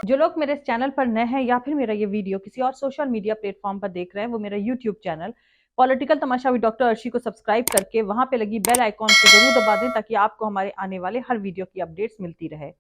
जो लोग मेरे इस चैनल पर नए हैं या फिर मेरा ये वीडियो किसी और सोशल मीडिया प्लेटफॉर्म पर देख रहे हैं, वो मेरा YouTube channel political Tamasha with doctor Arshi को सब्सक्राइब करके वहां पे लगी बेल आइकॉन को जरूर दबा दें, ताकि आपको हमारे आने वाले हर वीडियो की अपडेट्स मिलती रहे।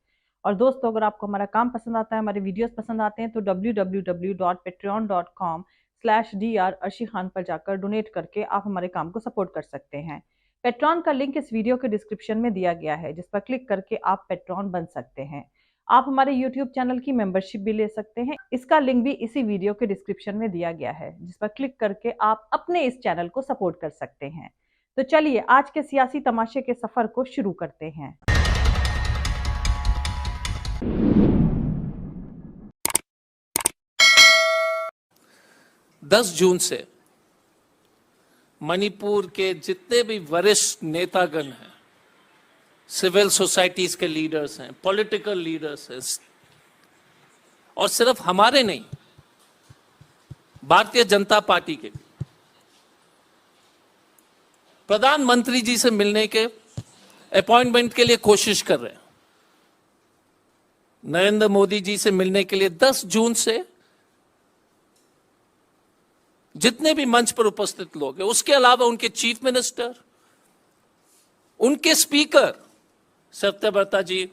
और दोस्तों, अगर आपको हमारा काम पसंद आता है, हमारे वीडियोस पसंद आते हैं, तो www.patreon.com/dr अर्शी खान पर जाकर डोनेट करके आप हमारे काम को सपोर्ट कर सकते हैं। पेट्रॉन का लिंक इस वीडियो के डिस्क्रिप्शन में दिया गया है, जिस पर क्लिक करके आप पेट्रॉन बन सकते हैं। आप हमारे YouTube चैनल की मेंबरशिप भी ले सकते हैं, इसका लिंक भी इसी वीडियो के डिस्क्रिप्शन में दिया गया है, जिस पर क्लिक करके आप अपने इस चैनल को सपोर्ट कर सकते हैं। तो चलिए आज के सियासी तमाशे के सफर को शुरू करते हैं। दस जून से मणिपुर के जितने भी वरिष्ठ नेतागण हैं, सिविल सोसाइटीज के लीडर्स हैं, पॉलिटिकल लीडर्स हैं, और सिर्फ हमारे नहीं, भारतीय जनता पार्टी के भी प्रधानमंत्री जी से मिलने के अपॉइंटमेंट के लिए कोशिश कर रहे हैं। नरेंद्र मोदी जी से मिलने के लिए 10 जून से जितने भी मंच पर उपस्थित लोग हैं, उसके अलावा उनके चीफ मिनिस्टर, उनके स्पीकर सत्यव्रता जी,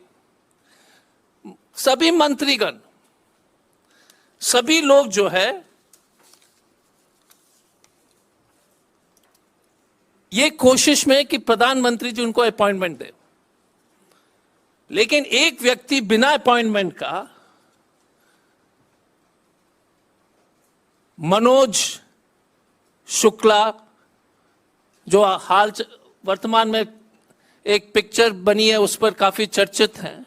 सभी मंत्रीगण, सभी लोग जो है ये कोशिश में कि प्रधानमंत्री जी उनको अपॉइंटमेंट दे। लेकिन एक व्यक्ति बिना अपॉइंटमेंट का, मनोज शुक्ला, जो वर्तमान में एक पिक्चर बनी है उस पर काफी चर्चित हैं,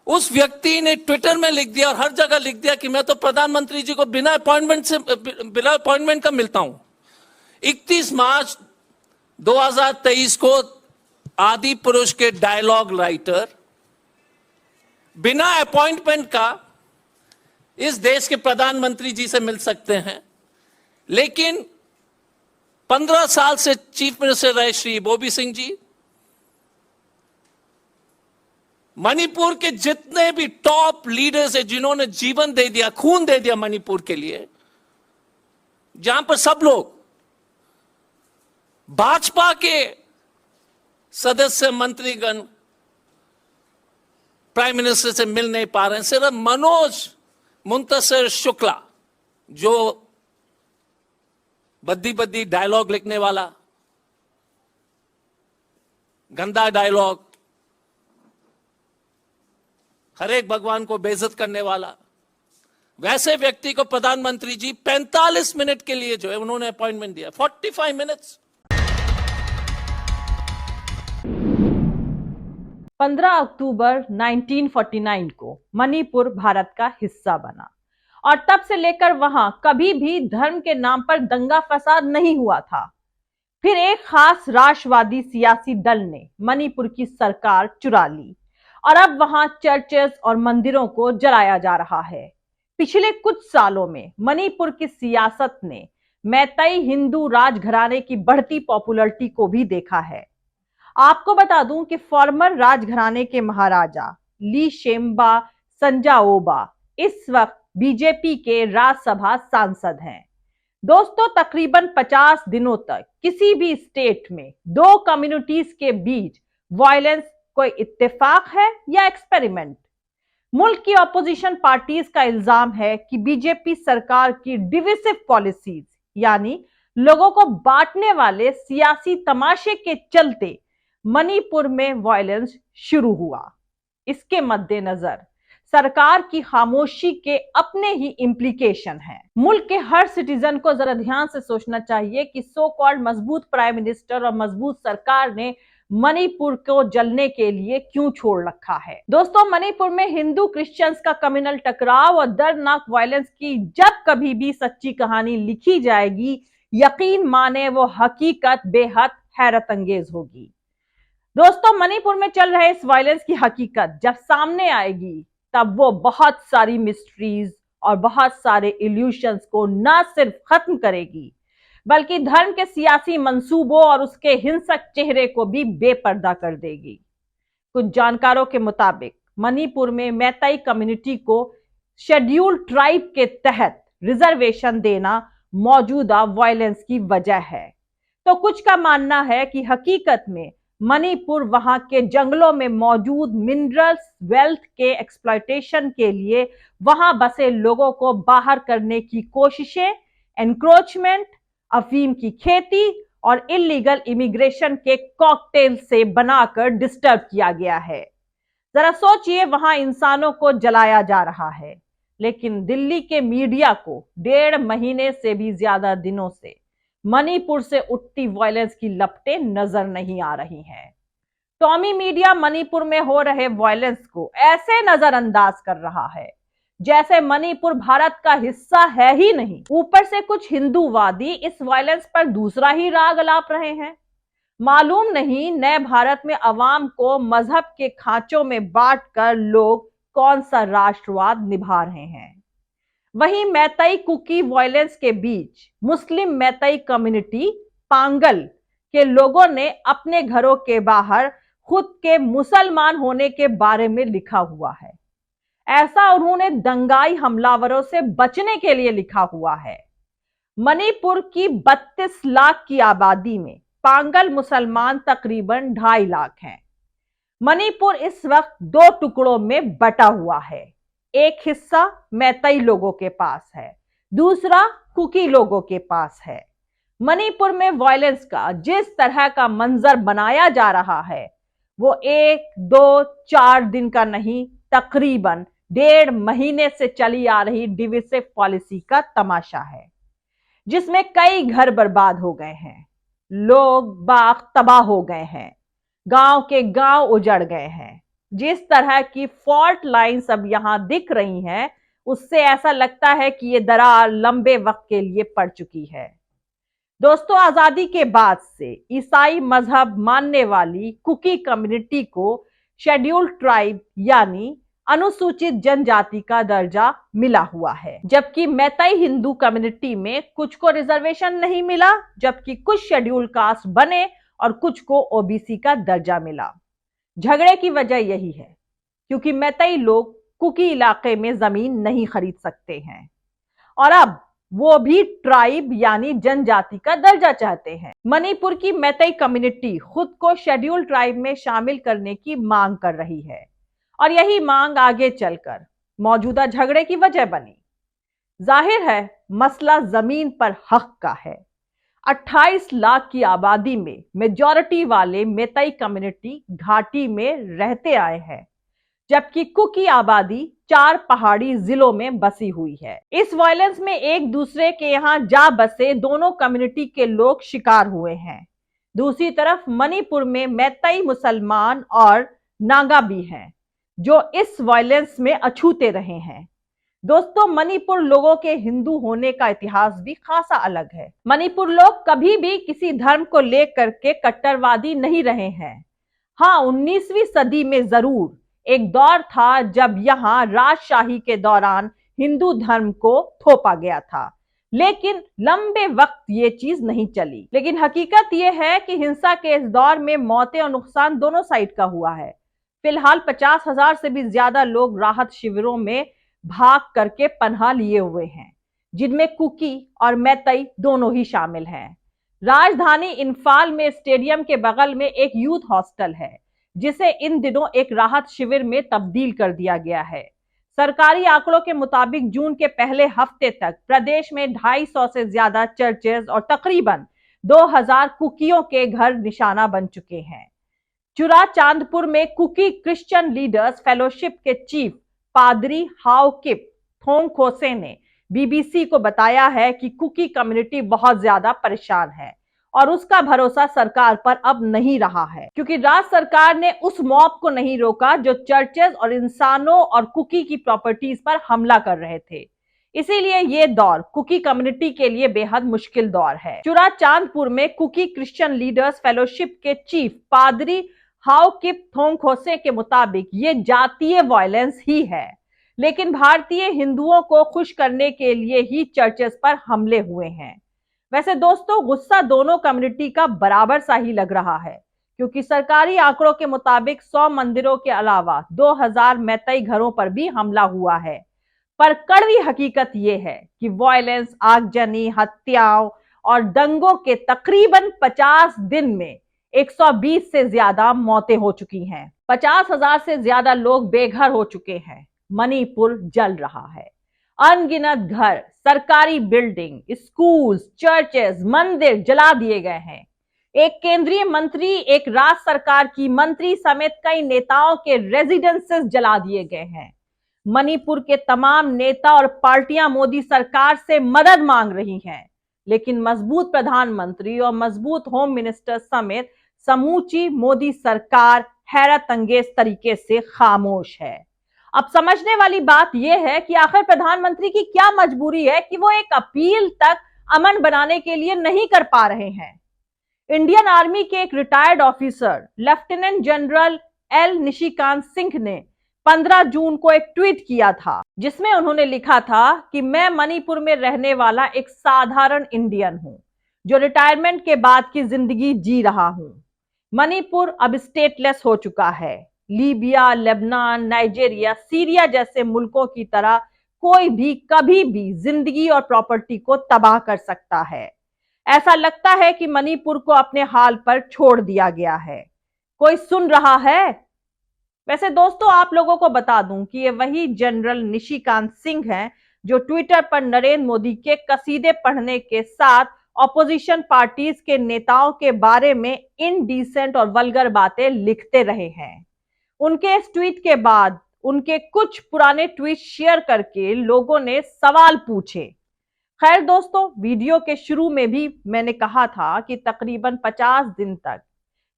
उस व्यक्ति ने ट्विटर में लिख दिया और हर जगह लिख दिया कि मैं तो प्रधानमंत्री जी को बिना अपॉइंटमेंट का मिलता हूं। 31 मार्च 2023 को आदि पुरुष के डायलॉग राइटर बिना अपॉइंटमेंट का इस देश के प्रधानमंत्री जी से मिल सकते हैं। लेकिन 15 साल से चीफ मिनिस्टर रहे श्री बोबी सिंह जी, मणिपुर के जितने भी टॉप लीडर्स हैं, जिन्होंने जीवन दे दिया, खून दे दिया मणिपुर के लिए, जहां पर सब लोग भाजपा के सदस्य मंत्रीगण प्राइम मिनिस्टर से मिल नहीं पा रहे हैं। सिर्फ मनोज मुंतशिर शुक्ला, जो बद्दी डायलॉग लिखने वाला, गंदा डायलॉग, हर एक भगवान को बेइज्जत करने वाला, वैसे व्यक्ति को प्रधानमंत्री जी 45 मिनट के लिए जो है उन्होंने अपॉइंटमेंट दिया। 45 मिनट्स। 15 अक्टूबर 1949 को मणिपुर भारत का हिस्सा बना और तब से लेकर वहां कभी भी धर्म के नाम पर दंगा फसाद नहीं हुआ था। फिर एक खास राष्ट्रवादी सियासी दल ने मणिपुर की सरकार चुरा ली और अब वहां चर्चेस और मंदिरों को जलाया जा रहा है। पिछले कुछ सालों में मणिपुर की सियासत ने मैतेई हिंदू राजघराने की बढ़ती पॉपुलैरिटी को भी देखा है। आपको बता दूं कि फॉर्मर राजघराने के महाराजा ली शेम्बा संजाओबा इस वक्त बीजेपी के राज्यसभा सांसद हैं। दोस्तों, तकरीबन 50 दिनों तक किसी भी स्टेट में दो कम्युनिटीज के बीच वायलेंस कोई इत्तेफाक है या एक्सपेरिमेंट? मुल्क की ऑपोजिशन पार्टीज का इल्जाम है कि बीजेपी सरकार की डिविसिव पॉलिसीज, यानी लोगों को बांटने वाले सियासी तमाशे के चलते मणिपुर में वायलेंस शुरू हुआ। इसके मद्देनजर सरकार की खामोशी के अपने ही इम्प्लीकेशन हैं। मुल्क के हर सिटीजन को जरा ध्यान से सोचना चाहिए कि सो कॉल्ड मजबूत प्राइम मिनिस्टर और मजबूत सरकार ने मणिपुर को जलने के लिए क्यों छोड़ रखा है। दोस्तों, मणिपुर में हिंदू क्रिश्चियंस का कम्युनल टकराव और दर्दनाक वायलेंस की जब कभी भी सच्ची कहानी लिखी जाएगी, यकीन माने वो हकीकत बेहद हैरत अंगेज होगी। दोस्तों, मणिपुर में चल रहे इस वायलेंस की हकीकत जब सामने आएगी, तब वो बहुत सारी मिस्ट्रीज और बहुत सारे इल्यूशंस को न सिर्फ खत्म करेगी, बल्कि धर्म के सियासी मंसूबों और उसके हिंसक चेहरे को भी बेपर्दा कर देगी। कुछ जानकारों के मुताबिक मणिपुर में मैतेई कम्युनिटी को शेड्यूल्ड ट्राइब के तहत रिजर्वेशन देना मौजूदा वायलेंस की वजह है। तो कुछ का मानना है कि हकीकत में मणिपुर वहां के जंगलों में मौजूद मिनरल्स वेल्थ के एक्सप्लॉयटेशन के लिए वहां बसे लोगों को बाहर करने की कोशिशें, एनक्रोचमेंट, अफीम की खेती और इलीगल इमिग्रेशन के कॉकटेल से बनाकर डिस्टर्ब किया गया है। जरा सोचिए, वहां इंसानों को जलाया जा रहा है, लेकिन दिल्ली के मीडिया को 1.5 महीने से भी ज्यादा दिनों से मणिपुर से उठती वायलेंस की लपटें नजर नहीं आ रही हैं। टॉमी मीडिया मणिपुर में हो रहे वायलेंस को ऐसे नजरअंदाज कर रहा है जैसे मणिपुर भारत का हिस्सा है ही नहीं। ऊपर से कुछ हिंदूवादी इस वायलेंस पर दूसरा ही राग अलाप रहे हैं। मालूम नहीं नए भारत में अवाम को मजहब के खांचों में बांटकर लोग कौन सा राष्ट्रवाद निभा रहे हैं। वहीं मैतेई कुकी वायलेंस के बीच मुस्लिम मैतेई कम्युनिटी पांगल के लोगों ने अपने घरों के बाहर खुद के मुसलमान होने के बारे में लिखा हुआ है। ऐसा उन्होंने दंगाई हमलावरों से बचने के लिए लिखा हुआ है। मणिपुर की 32 लाख की आबादी में पांगल मुसलमान तकरीबन 2.5 लाख हैं। मणिपुर इस वक्त 2 टुकड़ों में बटा हुआ है। एक हिस्सा मैतेई लोगों के पास है, दूसरा कुकी लोगों के पास है। मणिपुर में वायलेंस का जिस तरह का मंजर बनाया जा रहा है वो 1, 2, 4 दिन का नहीं, तकरीबन 1.5 महीने से चली आ रही डिविसिव पॉलिसी का तमाशा है, जिसमें कई घर बर्बाद हो गए हैं, लोग बाग तबाह हो गए हैं, गांव के गांव उजड़ गए हैं। जिस तरह की फॉल्ट लाइंस अब यहां दिख रही हैं, उससे ऐसा लगता है कि ये दरार लंबे वक्त के लिए पड़ चुकी है। दोस्तों, आजादी के बाद से ईसाई मजहब मानने वाली कुकी कम्युनिटी को शेड्यूल्ड ट्राइब यानी अनुसूचित जनजाति का दर्जा मिला हुआ है, जबकि मैतेई हिंदू कम्युनिटी में कुछ को रिजर्वेशन नहीं मिला, जबकि कुछ शेड्यूल्ड कास्ट बने और कुछ को ओबीसी का दर्जा मिला। झगड़े की वजह यही है क्योंकि मैतेई लोग कुकी इलाके में जमीन नहीं खरीद सकते हैं और अब वो भी ट्राइब यानी जनजाति का दर्जा चाहते हैं। मणिपुर की मैतेई कम्युनिटी खुद को शेड्यूल्ड ट्राइब में शामिल करने की मांग कर रही है और यही मांग आगे चलकर मौजूदा झगड़े की वजह बनी। जाहिर है मसला जमीन पर हक का है। 28 लाख की आबादी में मेजॉरिटी वाले मैतेई कम्युनिटी घाटी में रहते आए हैं, जबकि कुकी आबादी 4 पहाड़ी जिलों में बसी हुई है। इस वायलेंस में एक दूसरे के यहां जा बसे दोनों कम्युनिटी के लोग शिकार हुए हैं। दूसरी तरफ मणिपुर में मैतेई मुसलमान और नागा भी हैं जो इस वायलेंस में अछूते रहे हैं। दोस्तों, मणिपुर लोगों के हिंदू होने का इतिहास भी खासा अलग है। मणिपुर लोग कभी भी किसी धर्म को लेकर के कट्टरवादी नहीं रहे हैं। हाँ, 19वीं सदी में जरूर एक दौर था जब यहाँ राजशाही के दौरान हिंदू धर्म को थोपा गया था, लेकिन लंबे वक्त ये चीज नहीं चली। लेकिन हकीकत ये है कि हिंसा के इस दौर में मौतें और नुकसान दोनों साइड का हुआ है। फिलहाल 50,000 से भी ज्यादा लोग राहत शिविरों में भाग करके पनाह लिए हुए हैं, जिनमें कुकी और मैतेई दोनों ही शामिल हैं। राजधानी इंफाल में स्टेडियम के बगल में एक यूथ हॉस्टल है, जिसे इन दिनों एक राहत शिविर में तब्दील कर दिया गया है। सरकारी आंकड़ों के मुताबिक जून के पहले हफ्ते तक प्रदेश में 250 से ज्यादा चर्चेज और तकरीबन 2000 कुकियों के घर निशाना बन चुके हैं। चुरा चांदपुर में कुकी क्रिश्चियन लीडर्स फेलोशिप के चीफ पादरी हाउ किप थोंगखोसे ने बीबीसी को बताया है कि कुकी कम्युनिटी बहुत ज्यादा परेशान है और उसका भरोसा सरकार पर अब नहीं रहा है, क्योंकि राज्य सरकार ने उस मॉब को नहीं रोका जो चर्चेज और इंसानों और कुकी की प्रॉपर्टीज पर हमला कर रहे थे। इसीलिए ये दौर कुकी कम्युनिटी के लिए बेहद मुश्किल दौर है। चुरा चांदपुर में कुकी क्रिश्चियन लीडर्स फेलोशिप के चीफ पादरी हाउ किप थोंगखोसे के मुताबिक ये जातीय वायलेंस ही है, लेकिन भारतीय हिंदुओं को खुश करने के लिए ही चर्चेस पर हमले हुए हैं। वैसे दोस्तों, गुस्सा दोनों कम्युनिटी का बराबर सा ही लग रहा है, क्योंकि सरकारी आंकड़ों के मुताबिक 100 मंदिरों के अलावा 2000 मैतई घरों पर भी हमला हुआ है। पर कड़वी हकीकत यह है कि वायलेंस, आगजनी, हत्याओं और दंगों के तकरीबन 50 दिन में 120 से ज्यादा मौतें हो चुकी हैं। 50,000 से ज्यादा लोग बेघर हो चुके हैं। मणिपुर जल रहा है। अनगिनत घर, सरकारी बिल्डिंग, स्कूल्स, चर्चेस, मंदिर जला दिए गए हैं। एक केंद्रीय मंत्री, एक राज्य सरकार की मंत्री समेत कई नेताओं के रेजिडेंसेस जला दिए गए हैं। मणिपुर के तमाम नेता और पार्टियां मोदी सरकार से मदद मांग रही हैं, लेकिन मजबूत प्रधानमंत्री और मजबूत होम मिनिस्टर समेत समूची मोदी सरकार हैरत अंगेज तरीके से खामोश है। अब समझने वाली बात यह है कि आखिर प्रधानमंत्री की क्या मजबूरी है कि वो एक अपील तक अमन बनाने के लिए नहीं कर पा रहे हैं। इंडियन आर्मी के एक retired officer lieutenant general L Nishikant Singh ने 15 जून को एक ट्वीट किया था, जिसमें उन्होंने लिखा था कि मैं मणिपुर में रहने वाला एक साधारण इंडियन हूं जो रिटायरमेंट के बाद की जिंदगी जी रहा हूं। मणिपुर अब स्टेटलेस हो चुका है। लीबिया, लेबनान, नाइजीरिया, सीरिया जैसे मुल्कों की तरह कोई भी कभी भी जिंदगी और प्रॉपर्टी को तबाह कर सकता है। ऐसा लगता है कि मणिपुर को अपने हाल पर छोड़ दिया गया है। कोई सुन रहा है? वैसे दोस्तों, आप लोगों को बता दूं कि ये वही जनरल निशिकांत सिंह हैं जो ट्विटर पर नरेंद्र मोदी के कसीदे पढ़ने के साथ ऑपोजिशन पार्टीज के नेताओं के बारे में इनडिसेंट और वल्गर बातें लिखते रहे हैं। उनके इस ट्वीट के बाद उनके कुछ पुराने ट्वीट शेयर करके लोगों ने सवाल पूछे। खैर दोस्तों, वीडियो के शुरू में भी मैंने कहा था कि तकरीबन 50 दिन तक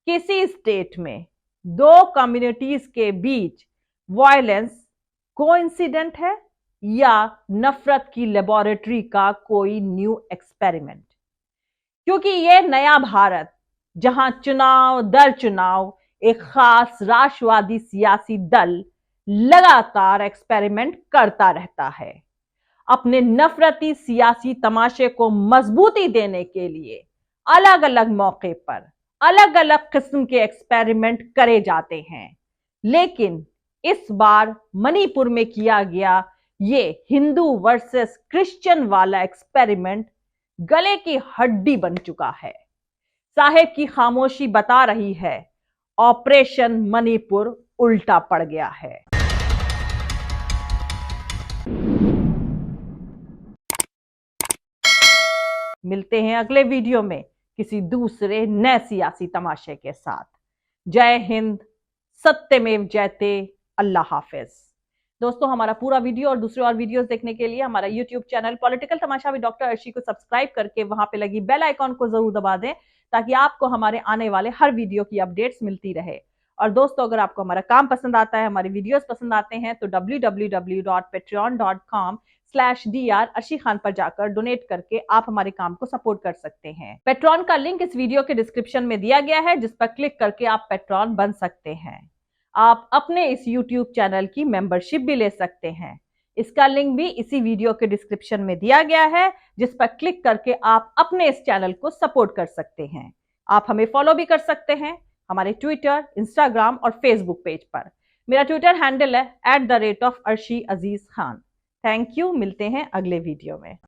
किसी स्टेट में दो कम्युनिटीज के बीच वायलेंस कोइंसिडेंट है या नफरत की लेबोरेटरी का कोई न्यू एक्सपेरिमेंट? क्योंकि यह नया भारत, जहां चुनाव दर चुनाव एक खास राष्ट्रवादी सियासी दल लगातार एक्सपेरिमेंट करता रहता है, अपने नफरती सियासी तमाशे को मजबूती देने के लिए अलग अलग मौके पर अलग अलग किस्म के एक्सपेरिमेंट करे जाते हैं। लेकिन इस बार मणिपुर में किया गया ये हिंदू वर्सेस क्रिश्चियन वाला एक्सपेरिमेंट गले की हड्डी बन चुका है। साहेब की खामोशी बता रही है, ऑपरेशन मणिपुर उल्टा पड़ गया है। मिलते हैं अगले वीडियो में किसी दूसरे नए सियासी तमाशे के साथ। जय हिंद, सत्यमेव जयते, अल्लाह हाफिज। दोस्तों, हमारा पूरा वीडियो और दूसरे और वीडियोस देखने के लिए हमारा YouTube channel political Tamasha with doctor Arshi को सब्सक्राइब करके वहां पे लगी बेल आइकॉन को जरूर दबा दें, ताकि आपको हमारे आने वाले हर वीडियो की अपडेट्स मिलती रहे। और दोस्तों, अगर आपको हमारा काम पसंद आता है, हमारे वीडियोस पसंद आते हैं, तो www.patreon.com/dr अर्शी खान पर जाकर डोनेट करके आप हमारे काम को सपोर्ट कर सकते हैं। पेट्रॉन का लिंक इस वीडियो के डिस्क्रिप्शन में दिया गया है, जिस पर क्लिक करके आप पेट्रॉन बन सकते हैं। आप अपने इस YouTube चैनल की मेंबरशिप भी ले सकते हैं। इसका लिंक भी इसी वीडियो के डिस्क्रिप्शन में दिया गया है, जिस पर क्लिक करके आप अपने इस चैनल को सपोर्ट कर सकते हैं। आप हमें फॉलो भी कर सकते हैं हमारे ट्विटर, इंस्टाग्राम और फेसबुक पेज पर। मेरा ट्विटर हैंडल है @arshi aziz khan। Thank you. मिलते हैं अगले वीडियो में।